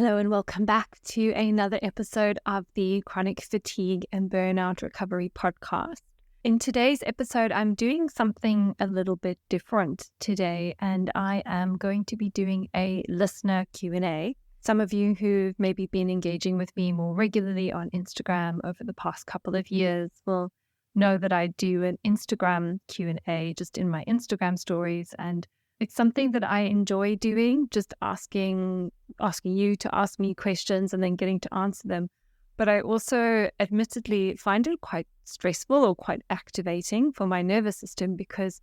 Hello and welcome back to another episode of the Chronic Fatigue and Burnout Recovery Podcast. In today's episode, I'm doing something a little bit different today, and I am going to be doing a listener Q&A. Some of you who've maybe been engaging with me more regularly on Instagram over the past couple of years will know that I do an Instagram Q&A just in my Instagram stories, and it's something that I enjoy doing, just asking you to ask me questions and then getting to answer them. But I also admittedly find it quite stressful or quite activating for my nervous system, because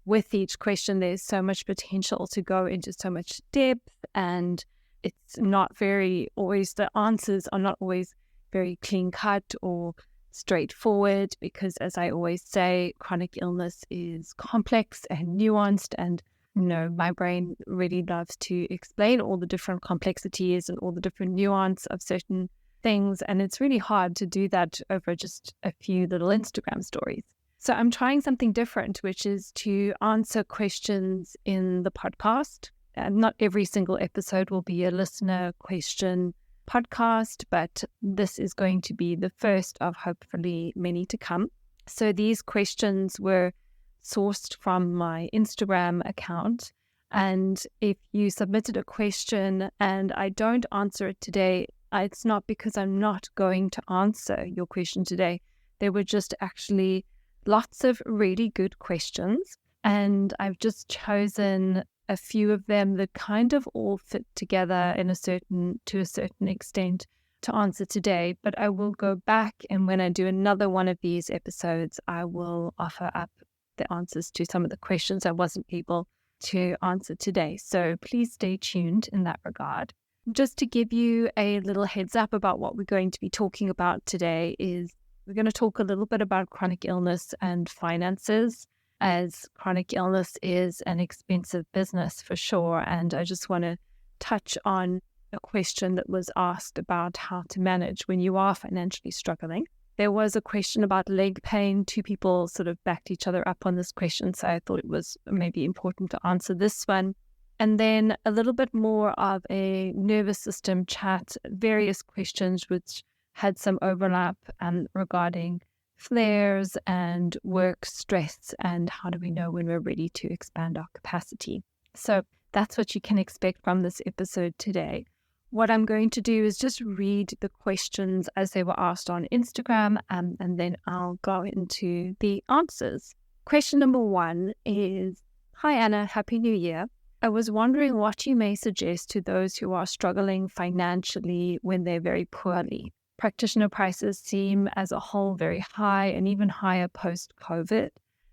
with each question, there's so much potential to go into so much depth, and it's not very always, the answers are not always very clean cut or straightforward, because as I always say, chronic illness is complex and nuanced, and my brain really loves to explain all the different complexities and all the different nuance of certain things, and it's really hard to do that over just a few little Instagram stories. So I'm trying something different, which is to answer questions in the podcast. And not every single episode will be a listener question podcast, but this is going to be the first of hopefully many to come. So these questions were sourced from my Instagram account, and if you submitted a question and I don't answer it today, it's not because I'm not going to answer your question today. There were just actually lots of really good questions, and I've just chosen a few of them that kind of all fit together to a certain extent to answer today. But I will go back, and when I do another one of these episodes, I will offer up the answers to some of the questions I wasn't able to answer today. So please stay tuned in that regard. Just to give you a little heads up about what we're going to be talking about today is we're going to talk a little bit about chronic illness and finances, as chronic illness is an expensive business for sure. And I just want to touch on a question that was asked about how to manage when you are financially struggling. There was a question about leg pain. Two people sort of backed each other up on this question, so I thought it was maybe important to answer this one. And then a little bit more of a nervous system chat, various questions which had some overlap regarding flares and work stress, and how do we know when we're ready to expand our capacity. So that's what you can expect from this episode today. What I'm going to do is just read the questions as they were asked on Instagram, and then I'll go into the answers. Question number 1 is, "Hi Anna, Happy New Year. I was wondering what you may suggest to those who are struggling financially when they're very poorly. Practitioner prices seem as a whole very high, and even higher post-COVID,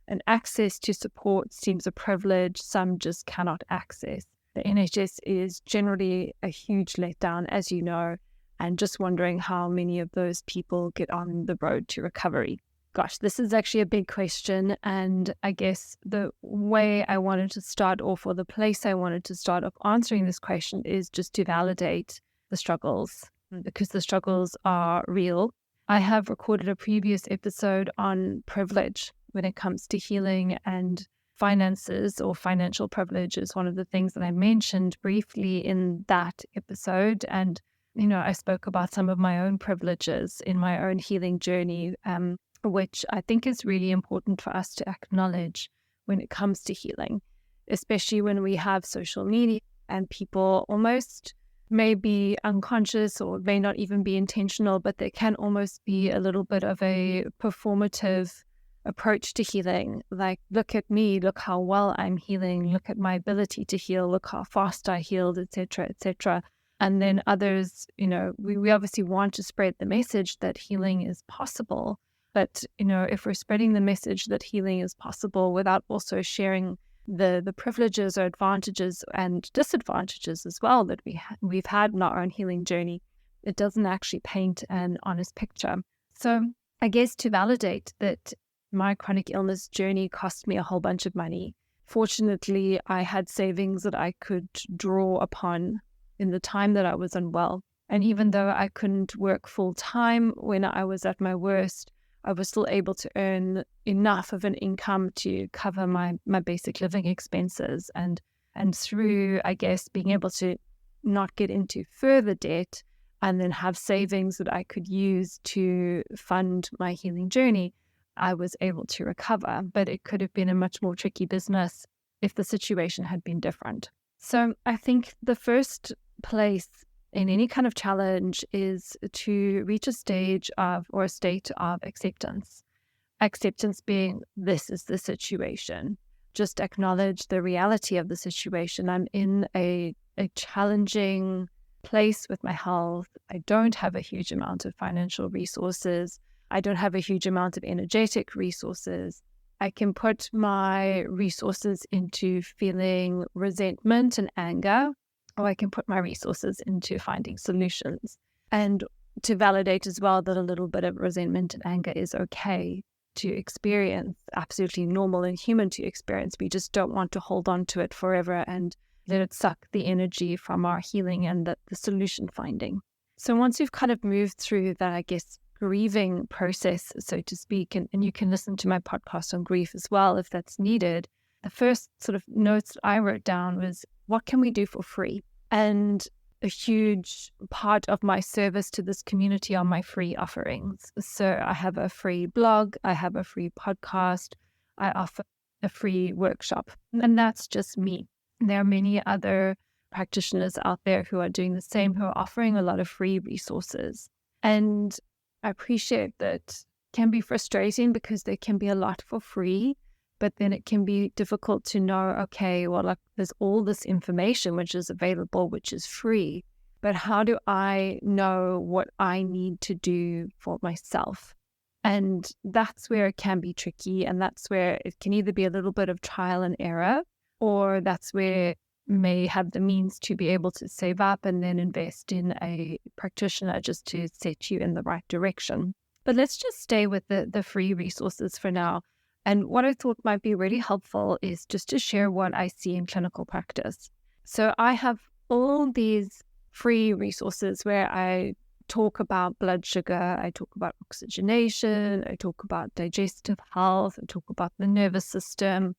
and access to support seems a privilege some just cannot access. The NHS is generally a huge letdown, as you know, and just wondering how many of those people get on the road to recovery." Gosh, this is actually a big question, and I guess the way I wanted to start off, or the place I wanted to start off answering this question, is just to validate the struggles, because the struggles are real. I have recorded a previous episode on privilege when it comes to healing, and finances or financial privilege is one of the things that I mentioned briefly in that episode. And, I spoke about some of my own privileges in my own healing journey, which I think is really important for us to acknowledge when it comes to healing, especially when we have social media and people almost may be unconscious or may not even be intentional, but there can almost be a little bit of a performative approach to healing. Like, look at me, look how well I'm healing, look at my ability to heal, look how fast I healed, etc., etc. And then others, we obviously want to spread the message that healing is possible. But, if we're spreading the message that healing is possible without also sharing the privileges or advantages and disadvantages as well that we've had in our own healing journey, it doesn't actually paint an honest picture. So I guess to validate that my chronic illness journey cost me a whole bunch of money. Fortunately, I had savings that I could draw upon in the time that I was unwell. And even though I couldn't work full time when I was at my worst, I was still able to earn enough of an income to cover my basic living expenses. And through, I guess, being able to not get into further debt and then have savings that I could use to fund my healing journey, I was able to recover. But it could have been a much more tricky business if the situation had been different. So I think the first place in any kind of challenge is to reach a state of acceptance. Acceptance being, this is the situation. Just acknowledge the reality of the situation. I'm in a challenging place with my health. I don't have a huge amount of financial resources. I don't have a huge amount of energetic resources. I can put my resources into feeling resentment and anger, or I can put my resources into finding solutions. And to validate as well that a little bit of resentment and anger is okay to experience, absolutely normal and human to experience. We just don't want to hold on to it forever and let it suck the energy from our healing and the solution finding. So once you've kind of moved through that, I guess, grieving process, so to speak, and you can listen to my podcast on grief as well if that's needed, the first sort of notes I wrote down was, what can we do for free? And a huge part of my service to this community are my free offerings. So I have a free blog, I have a free podcast, I offer a free workshop, and that's just me. There are many other practitioners out there who are doing the same, who are offering a lot of free resources. And I appreciate that it can be frustrating because there can be a lot for free, but then it can be difficult to know, okay, well, like, there's all this information which is available, which is free, but how do I know what I need to do for myself? And that's where it can be tricky. And that's where it can either be a little bit of trial and error, or that's where you may have the means to be able to save up and then invest in a practitioner just to set you in the right direction. But let's just stay with the free resources for now. And what I thought might be really helpful is just to share what I see in clinical practice. So I have all these free resources where I talk about blood sugar, I talk about oxygenation, I talk about digestive health, I talk about the nervous system,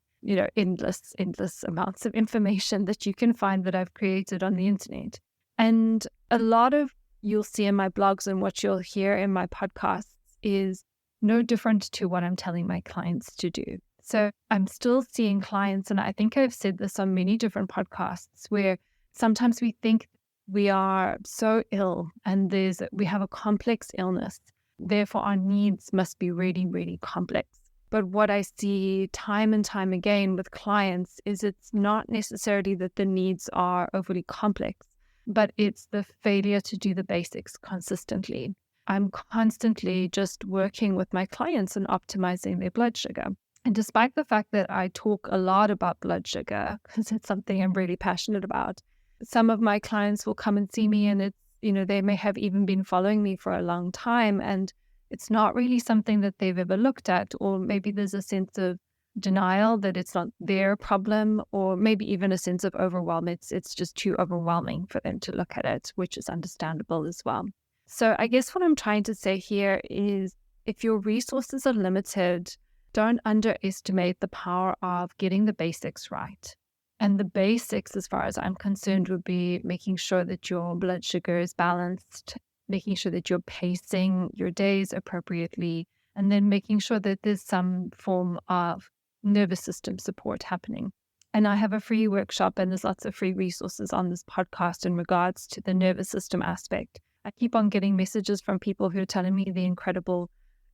endless amounts of information that you can find that I've created on the internet. And a lot of you'll see in my blogs and what you'll hear in my podcasts is no different to what I'm telling my clients to do. So I'm still seeing clients, and I think I've said this on many different podcasts, where sometimes we think we are so ill and we have a complex illness. Therefore, our needs must be really, really complex. But what I see time and time again with clients is it's not necessarily that the needs are overly complex, but it's the failure to do the basics consistently. I'm constantly just working with my clients and optimizing their blood sugar. And despite the fact that I talk a lot about blood sugar, because it's something I'm really passionate about, some of my clients will come and see me and it's, they may have even been following me for a long time and it's not really something that they've ever looked at, or maybe there's a sense of denial that it's not their problem, or maybe even a sense of overwhelm. It's just too overwhelming for them to look at it, which is understandable as well. So I guess what I'm trying to say here is if your resources are limited, don't underestimate the power of getting the basics right. And the basics, as far as I'm concerned, would be making sure that your blood sugar is balanced, making sure that you're pacing your days appropriately, and then making sure that there's some form of nervous system support happening. And I have a free workshop and there's lots of free resources on this podcast in regards to the nervous system aspect. I keep on getting messages from people who are telling me the incredible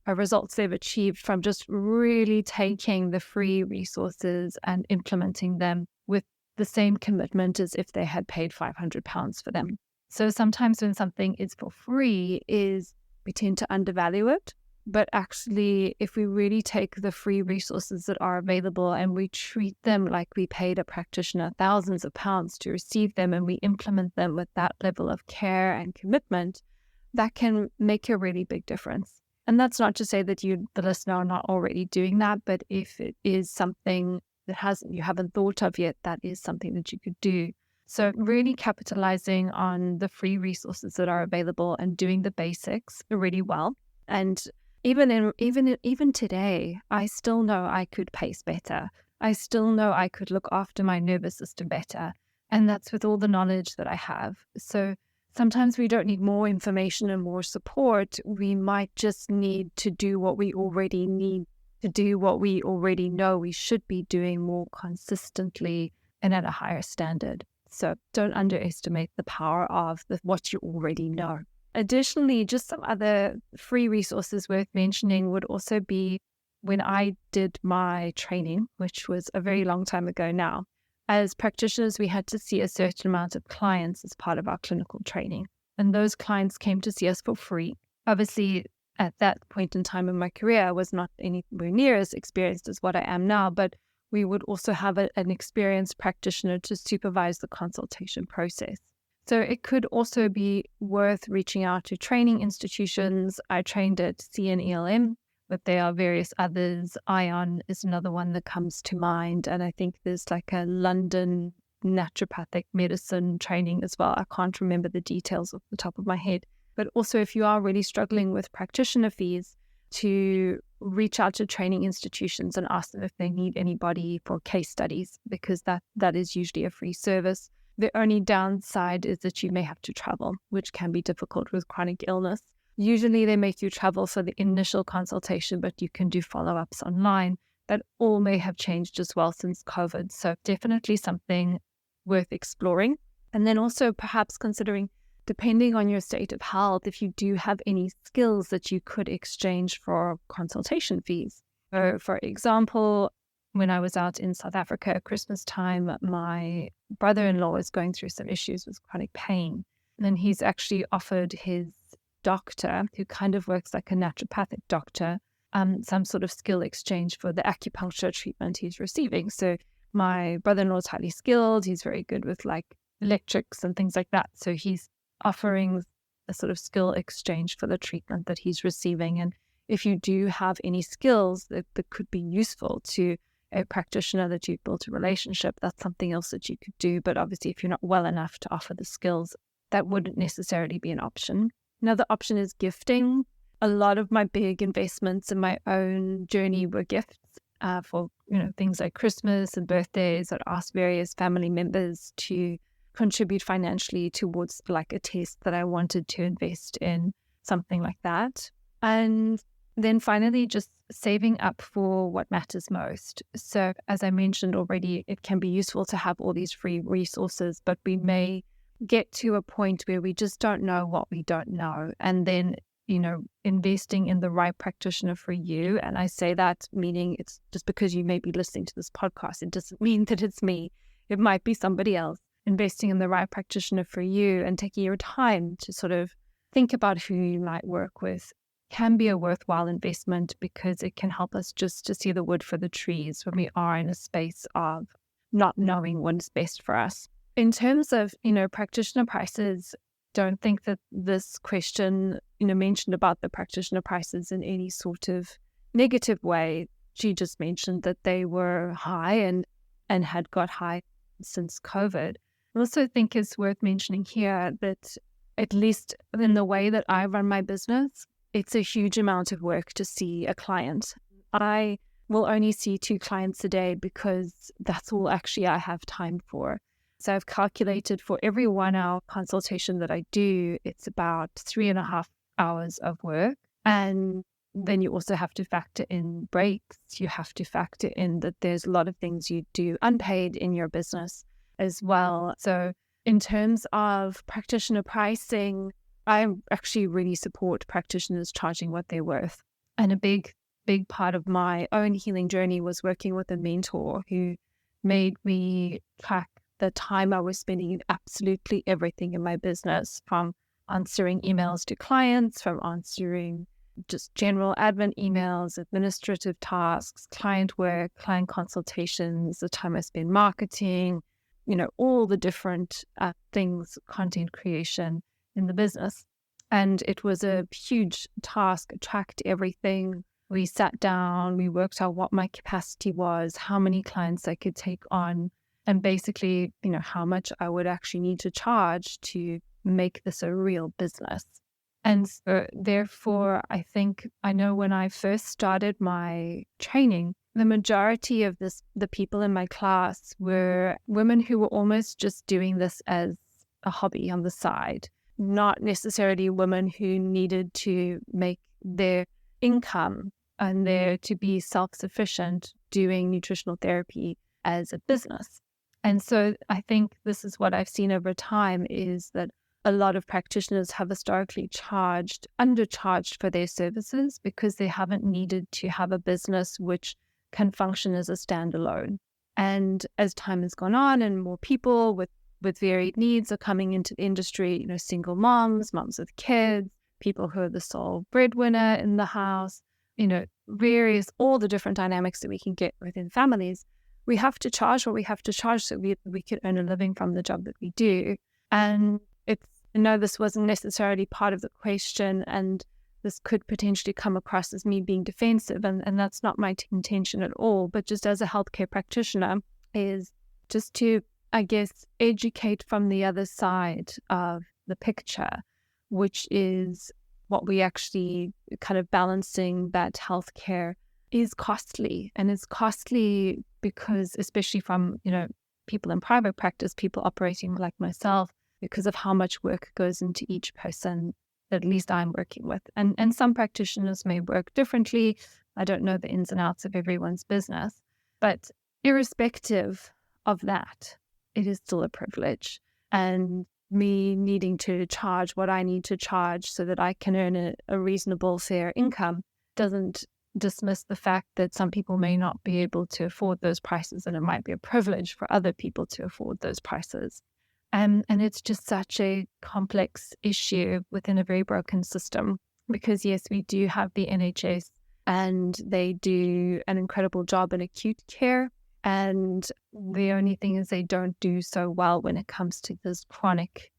results they've achieved from just really taking the free resources and implementing them with the same commitment as if they had paid £500 for them. So sometimes when something is for free, we tend to undervalue it. But actually, if we really take the free resources that are available and we treat them like we paid a practitioner thousands of pounds to receive them, and we implement them with that level of care and commitment, that can make a really big difference. And that's not to say that you, the listener, are not already doing that, but if it is something that you haven't thought of yet, that is something that you could do. So really capitalizing on the free resources that are available and doing the basics really well. And even today, I still know I could pace better. I still know I could look after my nervous system better. And that's with all the knowledge that I have. So sometimes we don't need more information and more support. We might just need to do what we already need to do, what we already know we should be doing more consistently and at a higher standard. So don't underestimate the power of what you already know. Additionally, just some other free resources worth mentioning would also be when I did my training, which was a very long time ago now. As practitioners, we had to see a certain amount of clients as part of our clinical training. And those clients came to see us for free. Obviously, at that point in time in my career, I was not anywhere near as experienced as what I am now, but we would also have an experienced practitioner to supervise the consultation process. So it could also be worth reaching out to training institutions. I trained at CNELM, but there are various others. ION is another one that comes to mind. And I think there's like a London naturopathic medicine training as well. I can't remember the details off the top of my head. But also, if you are really struggling with practitioner fees, to reach out to training institutions and ask them if they need anybody for case studies, because that is usually a free service. The only downside is that you may have to travel, which can be difficult with chronic illness. Usually they make you travel for the initial consultation, but you can do follow-ups online. That all may have changed as well since COVID. So definitely something worth exploring. And then also perhaps considering, depending on your state of health, if you do have any skills that you could exchange for consultation fees. So for example, when I was out in South Africa at Christmas time, my brother-in-law was going through some issues with chronic pain. And then he's actually offered his doctor, who kind of works like a naturopathic doctor, some sort of skill exchange for the acupuncture treatment he's receiving. So my brother-in-law is highly skilled. He's very good with like electrics and things like that. So he's offering a sort of skill exchange for the treatment that he's receiving. And if you do have any skills that could be useful to a practitioner that you've built a relationship, that's something else that you could do. But obviously, if you're not well enough to offer the skills, that wouldn't necessarily be an option. Another option is gifting. A lot of my big investments in my own journey were gifts for things like Christmas and birthdays. I'd ask various family members to contribute financially towards like a test that I wanted to invest in, something like that. And then finally, just saving up for what matters most. So as I mentioned already, it can be useful to have all these free resources, but we may get to a point where we just don't know what we don't know. And then, investing in the right practitioner for you. And I say that meaning it's just because you may be listening to this podcast, it doesn't mean that it's me. It might be somebody else. Investing in the right practitioner for you and taking your time to sort of think about who you might work with can be a worthwhile investment, because it can help us just to see the wood for the trees when we are in a space of not knowing what is best for us. In terms of, practitioner prices, don't think that this question, mentioned about the practitioner prices in any sort of negative way. She just mentioned that they were high and had got high since COVID. I also think it's worth mentioning here that, at least in the way that I run my business, it's a huge amount of work to see a client. I will only see 2 clients a day because that's all actually I have time for. So I've calculated for every 1 hour consultation that I do, it's about 3.5 hours of work. And then you also have to factor in breaks. You have to factor in that there's a lot of things you do unpaid in your business as well. So in terms of practitioner pricing, I actually really support practitioners charging what they're worth. And a big part of my own healing journey was working with a mentor who made me track the time I was spending in absolutely everything in my business, from answering emails to clients, from answering just general admin emails, administrative tasks, client work, client consultations, the time I spend marketing, all the different things, content creation in the business. And it was a huge task. I tracked everything. We sat down, we worked out what my capacity was, how many clients I could take on, and basically, how much I would actually need to charge to make this a real business. And so, therefore, I know when I first started my training, the majority of the people in my class were women who were almost just doing this as a hobby on the side, not necessarily women who needed to make their income and there to be self-sufficient doing nutritional therapy as a business. And so I think this is what I've seen over time, is that a lot of practitioners have historically undercharged for their services because they haven't needed to have a business which can function as a standalone. And as time has gone on and more people with varied needs are coming into the industry, single moms with kids, people who are the sole breadwinner in the house, all the different dynamics that we can get within families, we have to charge what we have to charge so we could earn a living from the job that we do. And this wasn't necessarily part of the question, and this could potentially come across as me being defensive, and that's not my intention at all. But just as a healthcare practitioner, is just to, I guess, educate from the other side of the picture, which is what we actually kind of balancing that healthcare is costly. And it's costly because, especially from, people in private practice, people operating like myself, because of how much work goes into each person that at least I'm working with. And some practitioners may work differently. I don't know the ins and outs of everyone's business. But irrespective of that, it is still a privilege. And me needing to charge what I need to charge so that I can earn a reasonable, fair income doesn't dismiss the fact that some people may not be able to afford those prices, and it might be a privilege for other people to afford those prices. And it's just such a complex issue within a very broken system, because yes, we do have the NHS and they do an incredible job in acute care. And the only thing is they don't do so well when it comes to these chronic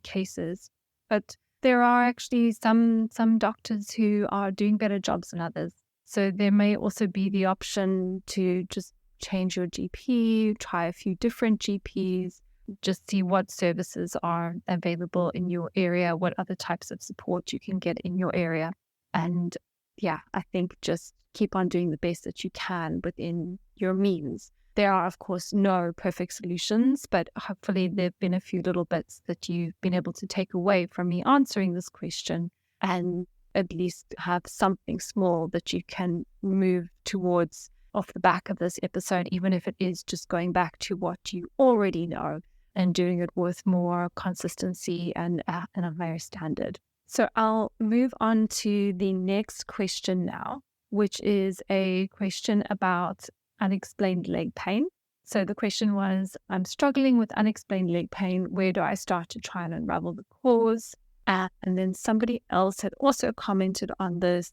cases. But there are actually some doctors who are doing better jobs than others. So there may also be the option to just change your GP, try a few different GPs, just see what services are available in your area, what other types of support you can get in your area. And yeah, I think just keep on doing the best that you can within your means. There are, of course, no perfect solutions, but hopefully there have been a few little bits that you've been able to take away from me answering this question, and at least have something small that you can move towards off the back of this episode, even if it is just going back to what you already know and doing it with more consistency and a higher standard. So I'll move on to the next question now, which is a question about unexplained leg pain. So the question was, I'm struggling with unexplained leg pain. Where do I start to try and unravel the cause? And then somebody else had also commented on this,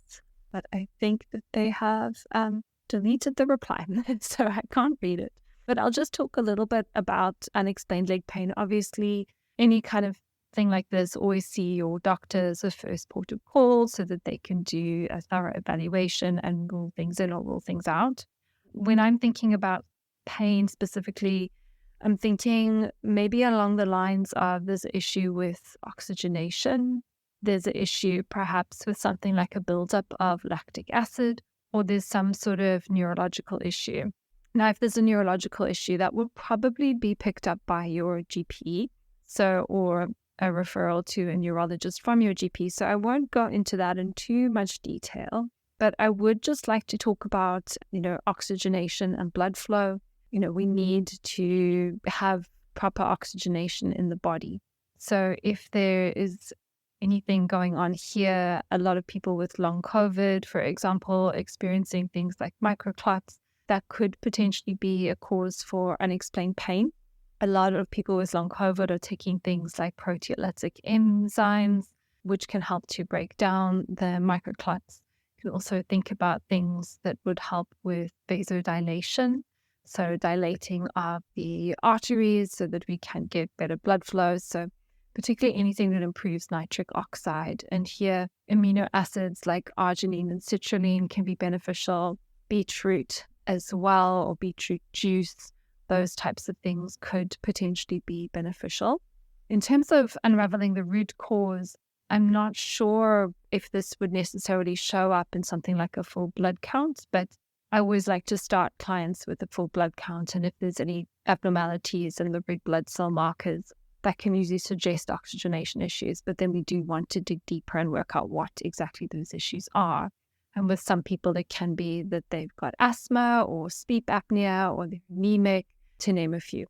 but I think that they have deleted the reply, so I can't read it. But I'll just talk a little bit about unexplained leg pain. Obviously, any kind of thing like this, always see your doctor as a first port of call so that they can do a thorough evaluation and rule things in or rule things out. When I'm thinking about pain specifically, I'm thinking maybe along the lines of there's an issue with oxygenation. There's an issue perhaps with something like a buildup of lactic acid, or there's some sort of neurological issue. Now, if there's a neurological issue, that will probably be picked up by your GP, or a referral to a neurologist from your GP. So I won't go into that in too much detail, but I would just like to talk about, oxygenation and blood flow. We need to have proper oxygenation in the body. So if there is anything going on here, a lot of people with long COVID, for example, experiencing things like microclots, that could potentially be a cause for unexplained pain. A lot of people with long COVID are taking things like proteolytic enzymes, which can help to break down the microclots. You can also think about things that would help with vasodilation, so dilating of the arteries so that we can get better blood flow. So particularly anything that improves nitric oxide. And here, amino acids like arginine and citrulline can be beneficial. Beetroot as well, or beetroot juice, those types of things could potentially be beneficial. In terms of unraveling the root cause, I'm not sure if this would necessarily show up in something like a full blood count, but I always like to start clients with a full blood count. And if there's any abnormalities in the red blood cell markers, that can usually suggest oxygenation issues. But then we do want to dig deeper and work out what exactly those issues are. And with some people, it can be that they've got asthma or sleep apnea or they're anemic, to name a few.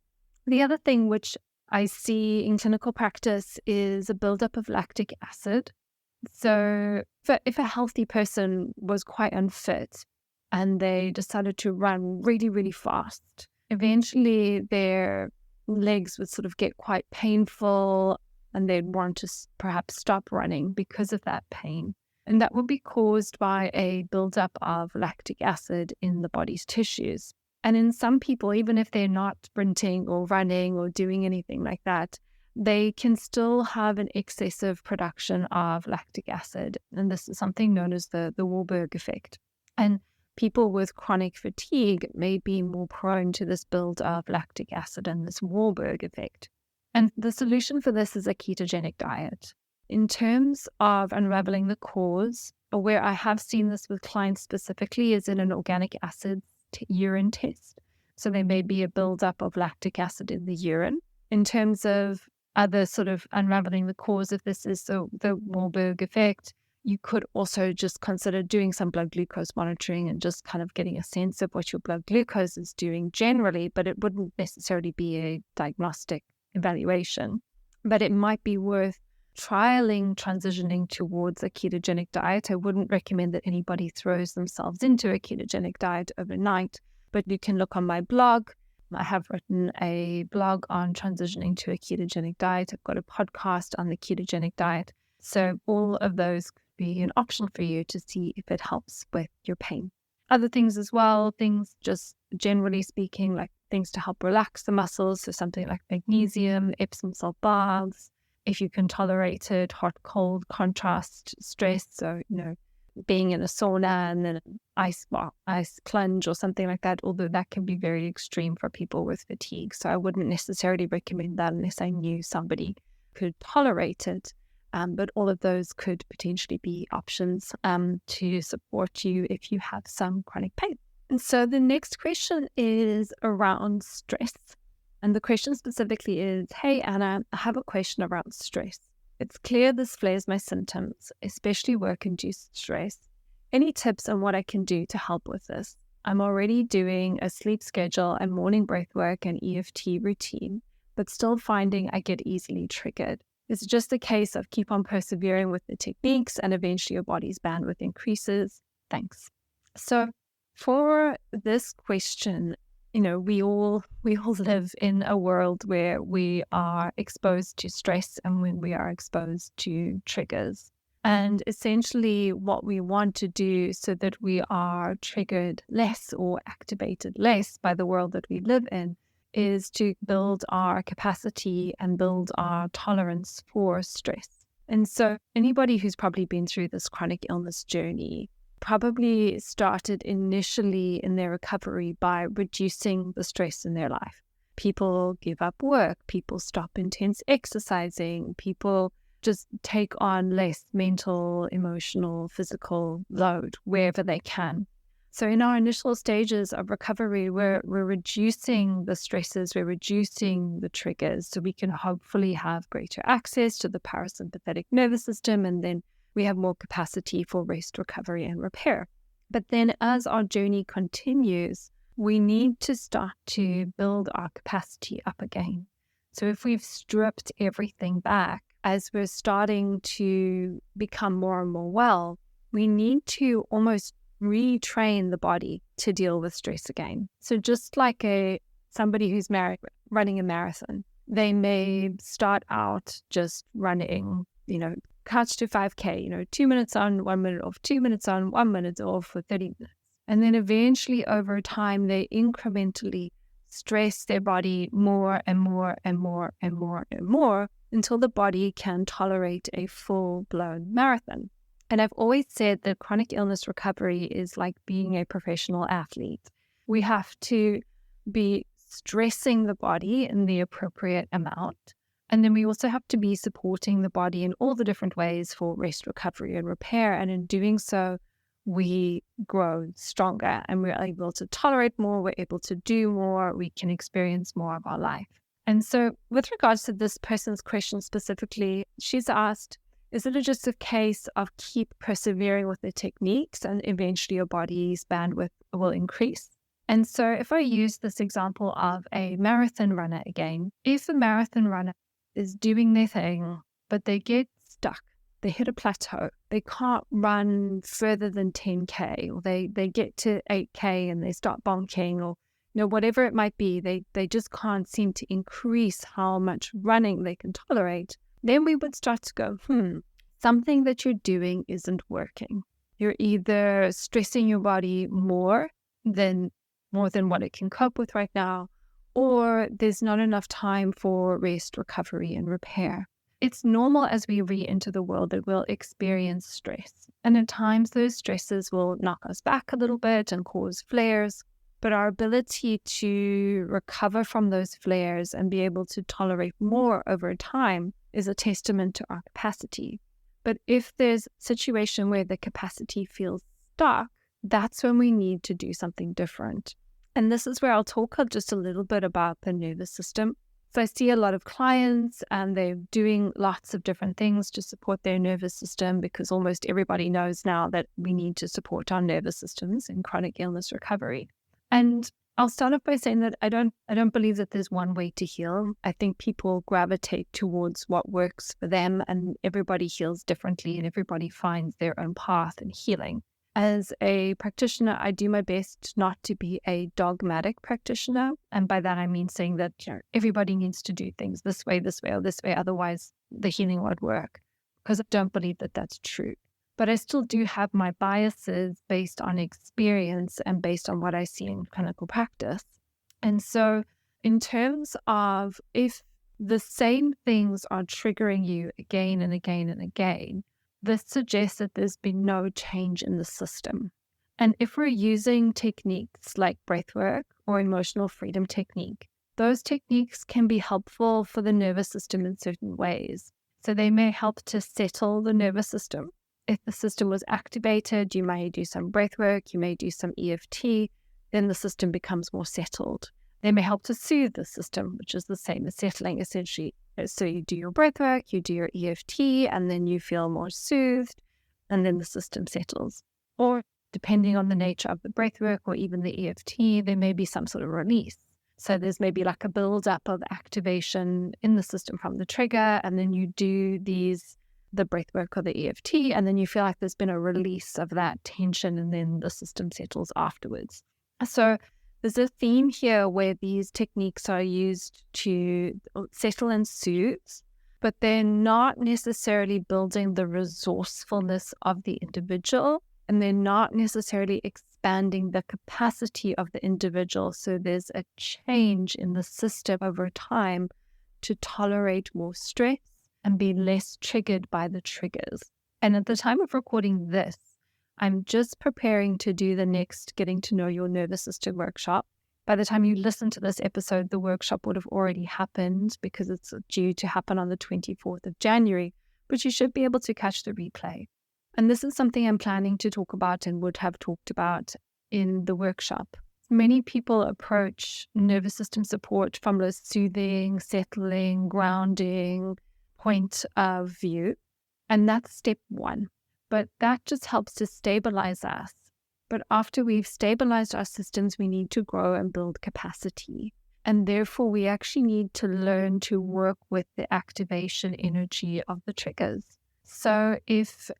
The other thing which I see in clinical practice is a buildup of lactic acid. So if a healthy person was quite unfit and they decided to run really, really fast, eventually their legs would sort of get quite painful and they'd want to perhaps stop running because of that pain. And that would be caused by a buildup of lactic acid in the body's tissues. And in some people, even if they're not sprinting or running or doing anything like that, they can still have an excessive production of lactic acid. And this is something known as the Warburg effect. And people with chronic fatigue may be more prone to this build of lactic acid and this Warburg effect. And the solution for this is a ketogenic diet. In terms of unraveling the cause, or where I have seen this with clients specifically, is in an organic acid urine test. So there may be a buildup of lactic acid in the urine. In terms of other sort of unraveling the cause, if this is the Warburg effect, you could also just consider doing some blood glucose monitoring and just kind of getting a sense of what your blood glucose is doing generally, but it wouldn't necessarily be a diagnostic evaluation. But it might be worth trialing transitioning towards a ketogenic diet. I wouldn't recommend that anybody throws themselves into a ketogenic diet overnight, but you can look on my blog. I have written a blog on transitioning to a ketogenic diet. I've got a podcast on the ketogenic diet. So all of those could be an option for you to see if it helps with your pain. Other things as well, things just generally speaking, like things to help relax the muscles. So something like magnesium, Epsom salt baths, if you can tolerate it, hot, cold, contrast, stress. So, being in a sauna and then an ice plunge or something like that, although that can be very extreme for people with fatigue. So I wouldn't necessarily recommend that unless I knew somebody could tolerate it. But all of those could potentially be options to support you if you have some chronic pain. And so the next question is around stress. And the question specifically is, hey, Anna, I have a question around stress. It's clear this flares my symptoms, especially work-induced stress. Any tips on what I can do to help with this? I'm already doing a sleep schedule and morning breath work and EFT routine, but still finding I get easily triggered. It's just a case of keep on persevering with the techniques and eventually your body's bandwidth increases. Thanks. So for this question, we all live in a world where we are exposed to stress and when we are exposed to triggers. And essentially what we want to do so that we are triggered less or activated less by the world that we live in is to build our capacity and build our tolerance for stress. And so anybody who's probably been through this chronic illness journey probably started initially in their recovery by reducing the stress in their life. People give up work, people stop intense exercising, people just take on less mental, emotional, physical load wherever they can. So in our initial stages of recovery, we're reducing the stresses, we're reducing the triggers so we can hopefully have greater access to the parasympathetic nervous system, and then we have more capacity for rest, recovery, and repair. But then as our journey continues, we need to start to build our capacity up again. So if we've stripped everything back, as we're starting to become more and more well, we need to almost retrain the body to deal with stress again. So just like somebody who's running a marathon, they may start out just running, couch to 5K, 2 minutes on, 1 minute off, 2 minutes on, 1 minute off for 30 minutes. And then eventually over time, they incrementally stress their body more and more and more and more and more until the body can tolerate a full-blown marathon. And I've always said that chronic illness recovery is like being a professional athlete. We have to be stressing the body in the appropriate amount. And then we also have to be supporting the body in all the different ways for rest, recovery, and repair. And in doing so, we grow stronger and we're able to tolerate more, we're able to do more, we can experience more of our life. And so with regards to this person's question specifically, she's asked, is it just a case of keep persevering with the techniques and eventually your body's bandwidth will increase? And so if I use this example of a marathon runner again, if a marathon runner is doing their thing, but they get stuck, they hit a plateau, they can't run further than 10K, or they get to 8K and they start bonking, or whatever it might be, they just can't seem to increase how much running they can tolerate, then we would start to go, something that you're doing isn't working. You're either stressing your body more than what it can cope with right now, or there's not enough time for rest, recovery, and repair. It's normal as we re-enter the world that we'll experience stress. And at times those stresses will knock us back a little bit and cause flares. But our ability to recover from those flares and be able to tolerate more over time is a testament to our capacity. But if there's a situation where the capacity feels stuck, that's when we need to do something different. And this is where I'll talk just a little bit about the nervous system. So I see a lot of clients and they're doing lots of different things to support their nervous system, because almost everybody knows now that we need to support our nervous systems in chronic illness recovery. And I'll start off by saying that I don't believe that there's one way to heal. I think people gravitate towards what works for them, and everybody heals differently and everybody finds their own path in healing. As a practitioner, I do my best not to be a dogmatic practitioner. And by that, I mean saying that everybody needs to do things this way, or this way. Otherwise, the healing won't work, because I don't believe that that's true. But I still do have my biases based on experience and based on what I see in clinical practice. And so in terms of if the same things are triggering you again and again and again, this suggests that there's been no change in the system. And if we're using techniques like breathwork or emotional freedom technique, those techniques can be helpful for the nervous system in certain ways. So they may help to settle the nervous system. If the system was activated, you may do some breathwork, you may do some EFT, then the system becomes more settled. They may help to soothe the system, which is the same as settling essentially. So you do your breathwork, you do your EFT, and then you feel more soothed, and then the system settles. Or depending on the nature of the breathwork or even the EFT, there may be some sort of release. So there's maybe like a build-up of activation in the system from the trigger, and then you do the breathwork or the EFT, and then you feel like there's been a release of that tension, and then the system settles afterwards. So there's a theme here where these techniques are used to settle and soothe, but they're not necessarily building the resourcefulness of the individual, and they're not necessarily expanding the capacity of the individual. So there's a change in the system over time to tolerate more stress and be less triggered by the triggers. And at the time of recording this, I'm just preparing to do the next Getting to Know Your Nervous System workshop. By the time you listen to this episode, the workshop would have already happened because it's due to happen on the 24th of January, but you should be able to catch the replay. And this is something I'm planning to talk about and would have talked about in the workshop. Many people approach nervous system support from a soothing, settling, grounding point of view, and that's step one. But that just helps to stabilize us. But after we've stabilized our systems, we need to grow and build capacity. And therefore, we actually need to learn to work with the activation energy of the triggers. So if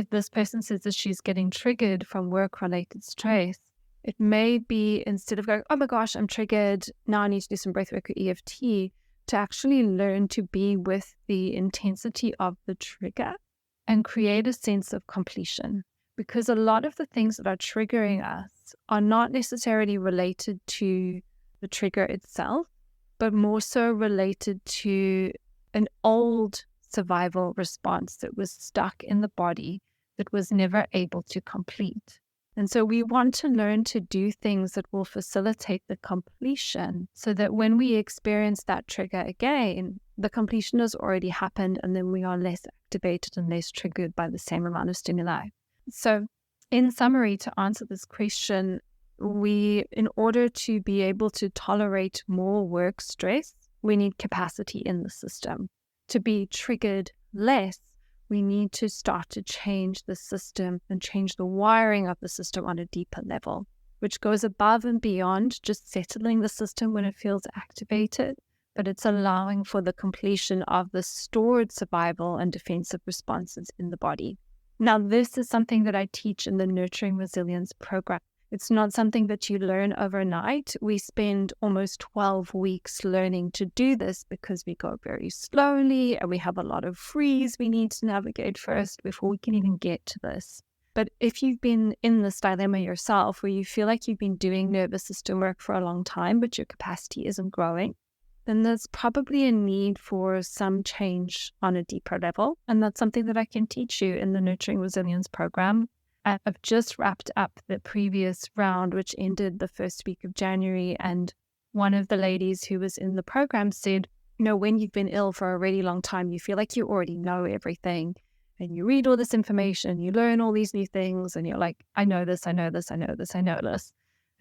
this person says that she's getting triggered from work-related stress, it may be, instead of going, oh my gosh, I'm triggered, now I need to do some breathwork or EFT, to actually learn to be with the intensity of the trigger and create a sense of completion. Because a lot of the things that are triggering us are not necessarily related to the trigger itself, but more so related to an old survival response that was stuck in the body that was never able to complete. And so we want to learn to do things that will facilitate the completion so that when we experience that trigger again, the completion has already happened, and then we are less activated and less triggered by the same amount of stimuli. So In summary, to answer this question, in order to be able to tolerate more work stress, we need capacity in the system. To be triggered less, we need to start to change the system and change the wiring of the system on a deeper level, which goes above and beyond just settling the system when it feels activated, but it's allowing for the completion of the stored survival and defensive responses in the body. Now, this is something that I teach in the Nurturing Resilience program. It's not something that you learn overnight. We spend almost 12 weeks learning to do this because we go very slowly and we have a lot of freeze we need to navigate first before we can even get to this. But if you've been in this dilemma yourself, where you feel like you've been doing nervous system work for a long time, but your capacity isn't growing, then there's probably a need for some change on a deeper level. And that's something that I can teach you in the Nurturing Resilience program. I've just wrapped up the previous round, which ended the first week of January. And one of the ladies who was in the program said, when you've been ill for a really long time, you feel like you already know everything. And you read all this information, you learn all these new things, and you're like, I know this, I know this, I know this, I know this.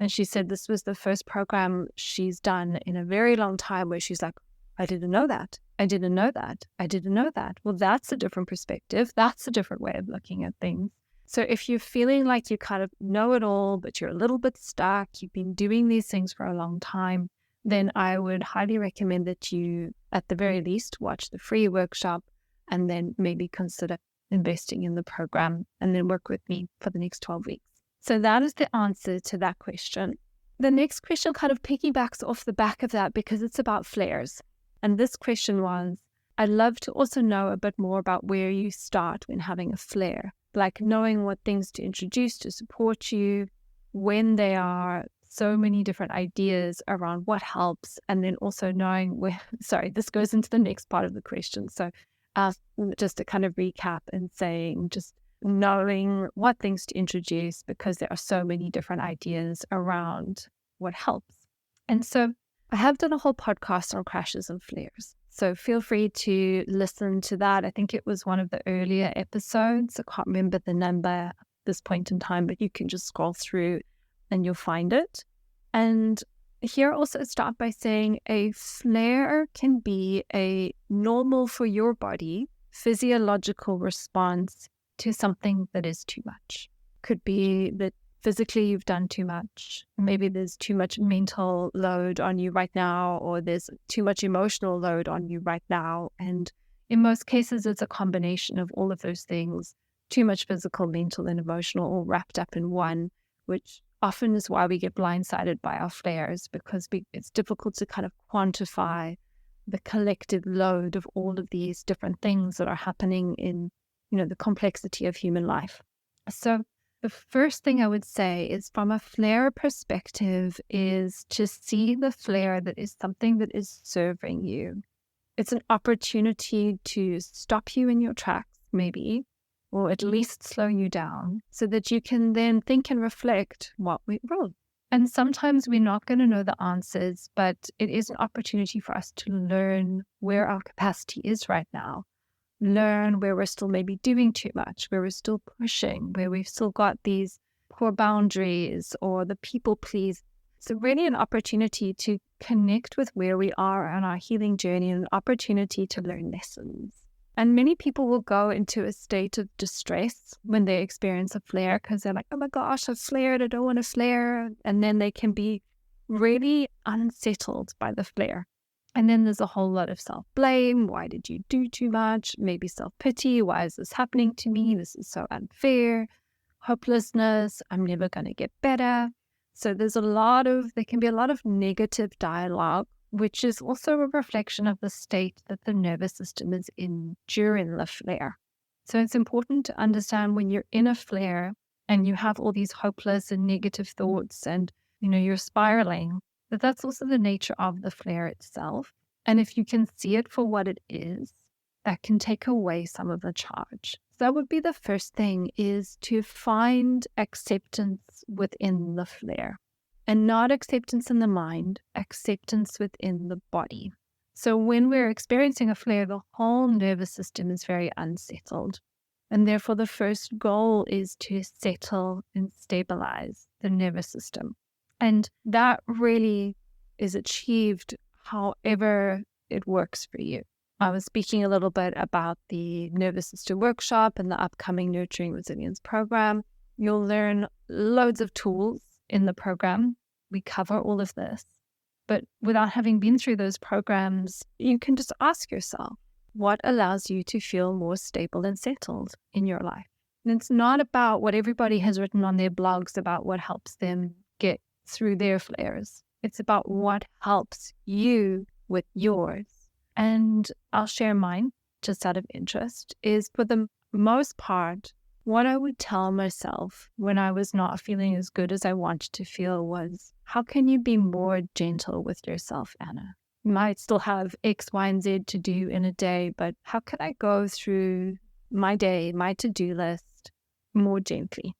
And she said this was the first program she's done in a very long time where she's like, I didn't know that. I didn't know that. I didn't know that. Well, that's a different perspective. That's a different way of looking at things. So if you're feeling like you kind of know it all, but you're a little bit stuck, you've been doing these things for a long time, then I would highly recommend that you, at the very least, watch the free workshop and then maybe consider investing in the program and then work with me for the next 12 weeks. So that is the answer to that question. The next question kind of piggybacks off the back of that because it's about flares. And this question was, I'd love to also know a bit more about where you start when having a flare, like knowing what things to introduce to support you, when they are, so many different ideas around what helps, and then also knowing where, this goes into the next part of the question. So just to kind of recap and saying, just knowing what things to introduce because there are so many different ideas around what helps. And so I have done a whole podcast on crashes and flares. So feel free to listen to that. I think it was one of the earlier episodes. I can't remember the number at this point in time, but you can just scroll through and you'll find it. And here also start by saying a flare can be a normal for your body physiological response to something that is too much. Could be that physically you've done too much. Maybe there's too much mental load on you right now, or there's too much emotional load on you right now. And in most cases, it's a combination of all of those things, too much physical, mental, and emotional all wrapped up in one, which often is why we get blindsided by our flares, because it's difficult to kind of quantify the collective load of all of these different things that are happening in, the complexity of human life. So the first thing I would say is, from a flare perspective, is to see the flare that is something that is serving you. It's an opportunity to stop you in your tracks, maybe, or at least slow you down, so that you can then think and reflect what went wrong. And sometimes we're not going to know the answers, but it is an opportunity for us to learn where our capacity is right now. Learn where we're still maybe doing too much, where we're still pushing, where we've still got these poor boundaries or the people please. So really an opportunity to connect with where we are on our healing journey, and an opportunity to learn lessons. And many people will go into a state of distress when they experience a flare because they're like, oh my gosh, I've flared, I don't want to flare. And then they can be really unsettled by the flare. And then there's a whole lot of self-blame. Why did you do too much? Maybe self-pity. Why is this happening to me? This is so unfair. Hopelessness. I'm never going to get better. So there can be a lot of negative dialogue, which is also a reflection of the state that the nervous system is in during the flare. So it's important to understand when you're in a flare and you have all these hopeless and negative thoughts and, you're spiraling, that's also the nature of the flare itself. And if you can see it for what it is, that can take away some of the charge. So that would be the first thing, is to find acceptance within the flare. And not acceptance in the mind, acceptance within the body. So when we're experiencing a flare, the whole nervous system is very unsettled. And therefore, the first goal is to settle and stabilize the nervous system. And that really is achieved however it works for you. I was speaking a little bit about the nervous system workshop and the upcoming Nurturing Resilience program. You'll learn loads of tools in the program. We cover all of this. But without having been through those programs, you can just ask yourself, what allows you to feel more stable and settled in your life? And it's not about what everybody has written on their blogs about what helps them get through their flares. It's about what helps you with yours. And I'll share mine, just out of interest, is for the most part, what I would tell myself when I was not feeling as good as I wanted to feel was, how can you be more gentle with yourself, Anna? You might still have X, Y, and Z to do in a day, but how can I go through my day, my to-do list more gently?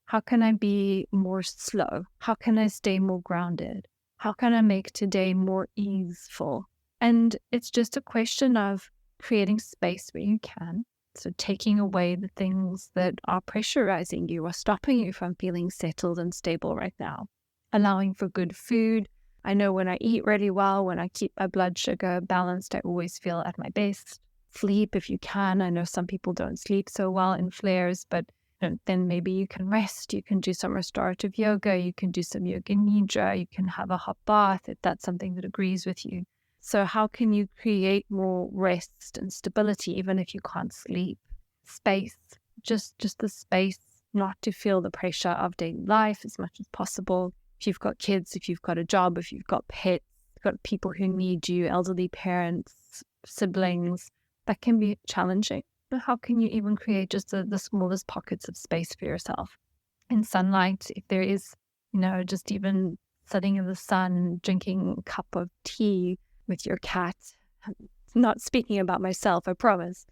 How can I be more slow? How can I stay more grounded? How can I make today more easeful? And it's just a question of creating space where you can. So taking away the things that are pressurizing you or stopping you from feeling settled and stable right now. Allowing for good food. I know when I eat really well, when I keep my blood sugar balanced, I always feel at my best. Sleep if you can. I know some people don't sleep so well in flares, but then maybe you can rest. You can do some restorative yoga. You can do some yoga nidra. You can have a hot bath if that's something that agrees with you. So how can you create more rest and stability even if you can't sleep? Space, just the space not to feel the pressure of daily life as much as possible. If you've got kids, if you've got a job, if you've got pets, you've got people who need you, elderly parents, siblings, that can be challenging. But how can you even create just the smallest pockets of space for yourself? In sunlight, if there is, just even sitting in the sun, drinking a cup of tea with your cat, not speaking about myself, I promise,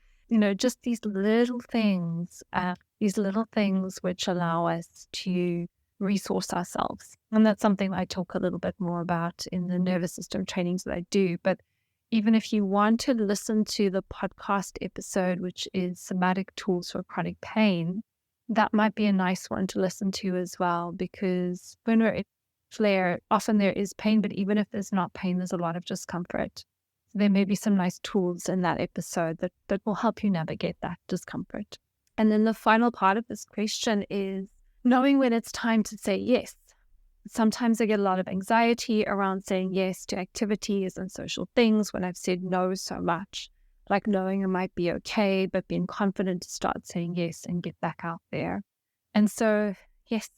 just these little things which allow us to resource ourselves. And that's something I talk a little bit more about in the nervous system trainings that I do. But even if you want to listen to the podcast episode, which is Somatic Tools for Chronic Pain, that might be a nice one to listen to as well, because when we're in flare, often there is pain, but even if there's not pain, there's a lot of discomfort. So there may be some nice tools in that episode that will help you navigate that discomfort. And then the final part of this question is knowing when it's time to say yes. Sometimes I get a lot of anxiety around saying yes to activities and social things when I've said no so much, like knowing it might be okay, but being confident to start saying yes and get back out there. And so, yes,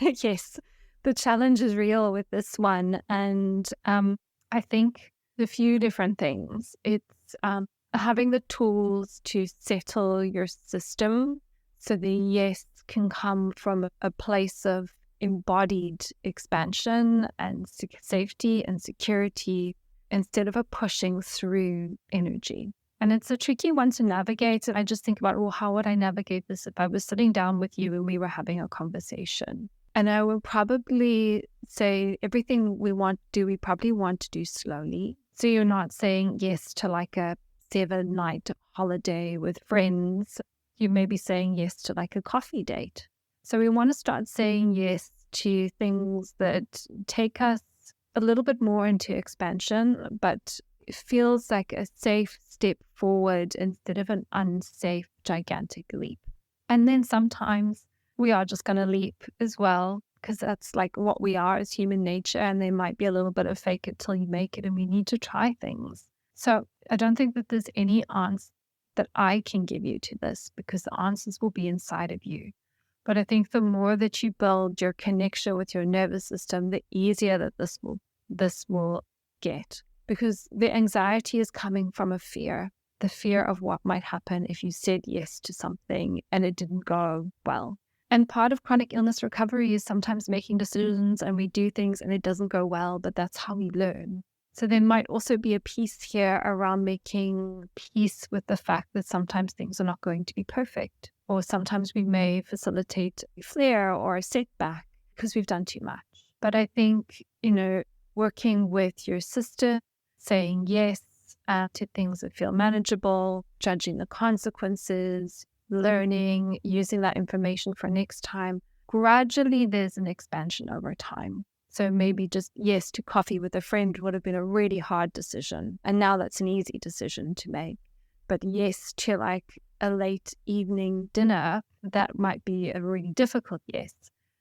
yes, the challenge is real with this one. And I think a few different things. It's having the tools to settle your system so the yes can come from a place of embodied expansion and safety and security instead of a pushing through energy. And it's a tricky one to navigate. And I just think about, well, how would I navigate this if I was sitting down with you and we were having a conversation? And I would probably say everything we probably want to do slowly. So you're not saying yes to like a 7-night holiday with friends. You may be saying yes to like a coffee date. So we want to start saying yes to things that take us a little bit more into expansion, but it feels like a safe step forward instead of an unsafe, gigantic leap. And then sometimes we are just going to leap as well, because that's like what we are as human nature. And there might be a little bit of fake it till you make it, and we need to try things. So I don't think that there's any answer that I can give you to this, because the answers will be inside of you. But I think the more that you build your connection with your nervous system, the easier that this will get. Because the anxiety is coming from a fear, the fear of what might happen if you said yes to something and it didn't go well. And part of chronic illness recovery is sometimes making decisions and we do things and it doesn't go well, but that's how we learn. So there might also be a piece here around making peace with the fact that sometimes things are not going to be perfect, or sometimes we may facilitate a flare or a setback because we've done too much. But I think, working with your sister, saying yes to things that feel manageable, judging the consequences, learning, using that information for next time, gradually there's an expansion over time. So maybe just yes to coffee with a friend would have been a really hard decision. And now that's an easy decision to make. But yes to like a late evening dinner, that might be a really difficult yes.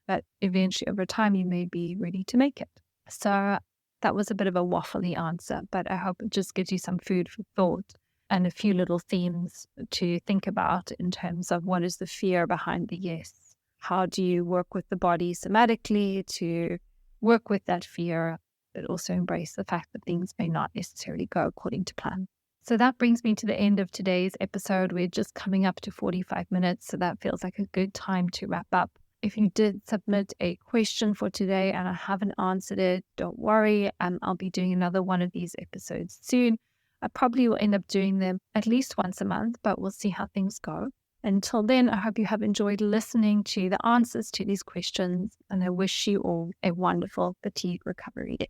But eventually over time, you may be ready to make it. So that was a bit of a waffly answer, but I hope it just gives you some food for thought and a few little themes to think about in terms of what is the fear behind the yes. How do you work with the body somatically to work with that fear, but also embrace the fact that things may not necessarily go according to plan. So that brings me to the end of today's episode. We're just coming up to 45 minutes, so that feels like a good time to wrap up. If you did submit a question for today and I haven't answered it, don't worry. I'll be doing another one of these episodes soon. I probably will end up doing them at least once a month, but we'll see how things go. Until then, I hope you have enjoyed listening to the answers to these questions, and I wish you all a wonderful fatigue recovery day.